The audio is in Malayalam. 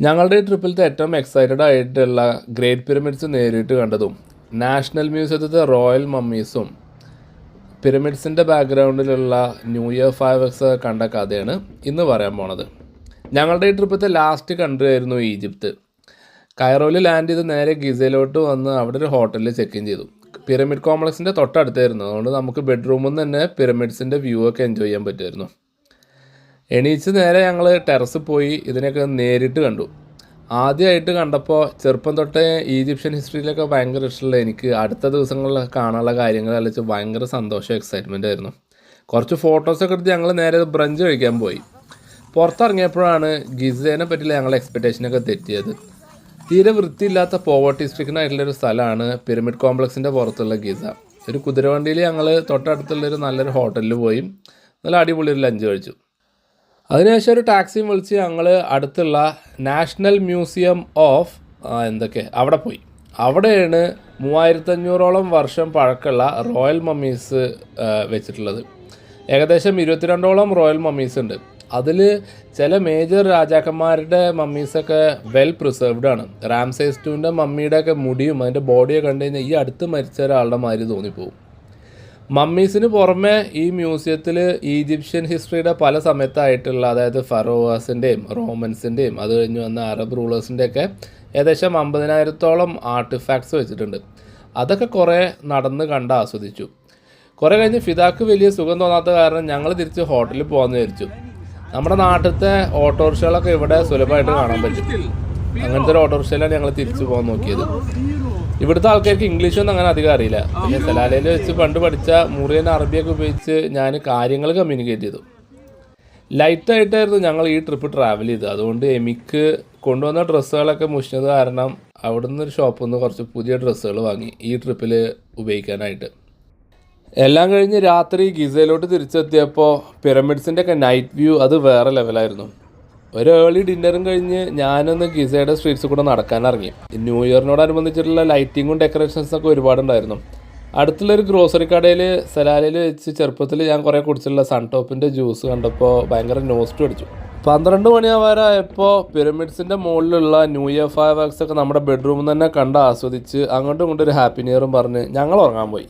ഞങ്ങളുടെ ഈ ട്രിപ്പിലത്തെ ഏറ്റവും എക്സൈറ്റഡ് ആയിട്ടുള്ള ഗ്രേറ്റ് പിരമിഡ്സ് നേരിട്ട് കണ്ടതും നാഷണൽ മ്യൂസിയത്തിലെ റോയൽ മമ്മീസും പിരമിഡ്സിൻ്റെ ബാക്ക്ഗ്രൗണ്ടിലുള്ള ന്യൂ ഇയർ ഫയർവർക്സ് കണ്ട കഥയാണ് ഇന്ന് പറയാൻ പോണത്. ഞങ്ങളുടെ ഈ ട്രിപ്പിലത്തെ ലാസ്റ്റ് കൺട്രി ആയിരുന്നു ഈജിപ്ത്. കൈറോയിൽ ലാൻഡ് ചെയ്ത് നേരെ ഗിസയിലോട്ട് വന്ന് അവിടെ ഒരു ഹോട്ടലിൽ ചെക്ക് ഇൻ ചെയ്തു. പിരമിഡ് കോംപ്ലക്സിൻ്റെ തൊട്ടടുത്തായിരുന്നു. അതുകൊണ്ട് നമുക്ക് ബെഡ്റൂമിൽ നിന്ന് തന്നെ പിരമിഡ്സിൻ്റെ വ്യൂ ഒക്കെ എൻജോയ് ചെയ്യാൻ പറ്റുമായിരുന്നു. എണീച്ച് നേരെ ഞങ്ങൾ ടെറസിൽ പോയി ഇതിനൊക്കെ നേരിട്ട് കണ്ടു. ആദ്യമായിട്ട് കണ്ടപ്പോൾ ചെറുപ്പം തൊട്ടേ ഈജിപ്ഷ്യൻ ഹിസ്റ്ററിയിലൊക്കെ ഭയങ്കര ഇഷ്ടമുള്ള എനിക്ക് അടുത്ത ദിവസങ്ങളിൽ കാണാനുള്ള കാര്യങ്ങൾ അല്ലിച്ച് ഭയങ്കര സന്തോഷം എക്സൈറ്റ്മെൻ്റ് ആയിരുന്നു. കുറച്ച് ഫോട്ടോസൊക്കെ എടുത്ത് ഞങ്ങൾ നേരെ ബ്രഞ്ച് കഴിക്കാൻ പോയി. പുറത്തിറങ്ങിയപ്പോഴാണ് ഗിസേനെ പറ്റിയുള്ള ഞങ്ങളുടെ എക്സ്പെക്റ്റേഷനൊക്കെ തെറ്റിയത്. തീരെ വൃത്തിയില്ലാത്ത പോവർട്ടി സ്ട്രിക്ൻ ആയിട്ടുള്ളൊരു സ്ഥലമാണ് പിരമിഡ് കോംപ്ലക്സിൻ്റെ പുറത്തുള്ള ഗിസ. ഒരു കുതിരവണ്ടിയിൽ ഞങ്ങൾ തൊട്ടടുത്തുള്ളൊരു നല്ലൊരു ഹോട്ടലിൽ പോയി നല്ല അടിപൊളി ഒരു ലഞ്ച് കഴിച്ചു. അതിനുശേഷം ഒരു ടാക്സിയും വിളിച്ച് ഞങ്ങൾ അടുത്തുള്ള നാഷണൽ മ്യൂസിയം ഓഫ് അവിടെ പോയി. അവിടെയാണ് 3500ഓളം വർഷം പഴക്കമുള്ള റോയൽ മമ്മീസ് വെച്ചിട്ടുള്ളത്. ഏകദേശം 22ഓളം റോയൽ മമ്മീസ് ഉണ്ട്. അതിൽ ചില മേജർ രാജാക്കന്മാരുടെ മമ്മീസൊക്കെ വെൽ പ്രിസർവ്ഡ് ആണ്. റാംസേസ് II മമ്മിയുടെയൊക്കെ മുടിയും അതിൻ്റെ ബോഡിയൊക്കെ കണ്ടു കഴിഞ്ഞാൽ ഈ അടുത്ത് മരിച്ച ഒരാളുടെ മാതിരി തോന്നിപ്പോവും. മമ്മീസിന് പുറമെ ഈ മ്യൂസിയത്തിൽ ഈജിപ്ഷ്യൻ ഹിസ്റ്ററിയുടെ പല സമയത്തായിട്ടുള്ള അതായത് ഫറോവാസിൻ്റെയും റോമൻസിൻ്റെയും അത് കഴിഞ്ഞ് വന്ന അറബ് റൂളേഴ്സിൻ്റെയൊക്കെ ഏകദേശം 50,000ഓളം ആർട്ടിഫാക്ട്സ് വെച്ചിട്ടുണ്ട്. അതൊക്കെ കുറേ നടന്ന് കണ്ട് ആസ്വദിച്ചു. കുറേ കഴിഞ്ഞ് ഫിദാക്ക് വലിയ സുഖം തോന്നാത്ത കാരണം ഞങ്ങൾ തിരിച്ച് ഹോട്ടലിൽ പോകാമെന്ന് വിചാരിച്ചു. നമ്മുടെ നാട്ടിലത്തെ ഓട്ടോറിക്ഷകളൊക്കെ ഇവിടെ സുലഭമായിട്ട് കാണാൻ പറ്റും. അങ്ങനത്തെ ഒരു ഓട്ടോറിക്ഷയിലാണ് ഞങ്ങൾ തിരിച്ചു പോകാൻ നോക്കിയത്. ഇവിടുത്തെ ആൾക്കാർക്ക് ഇംഗ്ലീഷൊന്നും അങ്ങനെ അധികം അറിയില്ല. പിന്നെ സലാലയിൽ വെച്ച് പണ്ട് പഠിച്ച മുറിയൻ അറബിയൊക്കെ ഉപയോഗിച്ച് ഞാൻ കാര്യങ്ങൾ കമ്മ്യൂണിക്കേറ്റ് ചെയ്തു. ലൈറ്റായിട്ടായിരുന്നു ഞങ്ങൾ ഈ ട്രിപ്പ് ട്രാവൽ ചെയ്തത്. അതുകൊണ്ട് എമിക്ക് കൊണ്ടുവന്ന ഡ്രസ്സുകളൊക്കെ മുഷിഞ്ഞത് കാരണം അവിടുന്ന് ഒരു ഷോപ്പിൽ നിന്ന് കുറച്ച് പുതിയ ഡ്രസ്സുകൾ വാങ്ങി ഈ ട്രിപ്പിൽ ഉപയോഗിക്കാനായിട്ട്. എല്ലാം കഴിഞ്ഞ് രാത്രി ഗിസയിലോട്ട് തിരിച്ചെത്തിയപ്പോൾ പിരമിഡ്സിൻ്റെ ഒക്കെ നൈറ്റ് വ്യൂ അത് വേറെ ലെവലായിരുന്നു. ഒരു ഏർലി ഡിന്നറും കഴിഞ്ഞ് ഞാനൊന്ന് ഗിസയുടെ സ്ട്രീറ്റ്സിൽ കൂടെ നടക്കാനിറങ്ങി. ന്യൂ ഇയറിനോടനുബന്ധിച്ചിട്ടുള്ള ലൈറ്റിങ്ങും ഡെക്കറേഷൻസൊക്കെ ഒരുപാടുണ്ടായിരുന്നു. അടുത്തുള്ളൊരു ഗ്രോസറി കടയിൽ സലാലയിൽ വെച്ച് ചെറുപ്പത്തിൽ ഞാൻ കുറേ കുടിച്ചിട്ടുള്ള സൺടോപ്പിൻ്റെ ജ്യൂസ് കണ്ടപ്പോൾ ഭയങ്കര നോസ്റ്റ് അടിച്ചു. 12 മണിയാവാറായപ്പോൾ പിരമിഡ്സിൻ്റെ മുകളിലുള്ള ന്യൂ ഇയർ ഫയർ വർക്സ് ഒക്കെ നമ്മുടെ ബെഡ്റൂമിൽ തന്നെ കണ്ട് ആസ്വദിച്ച് അങ്ങോട്ടും ഇങ്ങോട്ടും ഒരു ഹാപ്പി ന്യൂ ഇയറും പറഞ്ഞ് ഞങ്ങൾ ഉറങ്ങാൻ പോയി.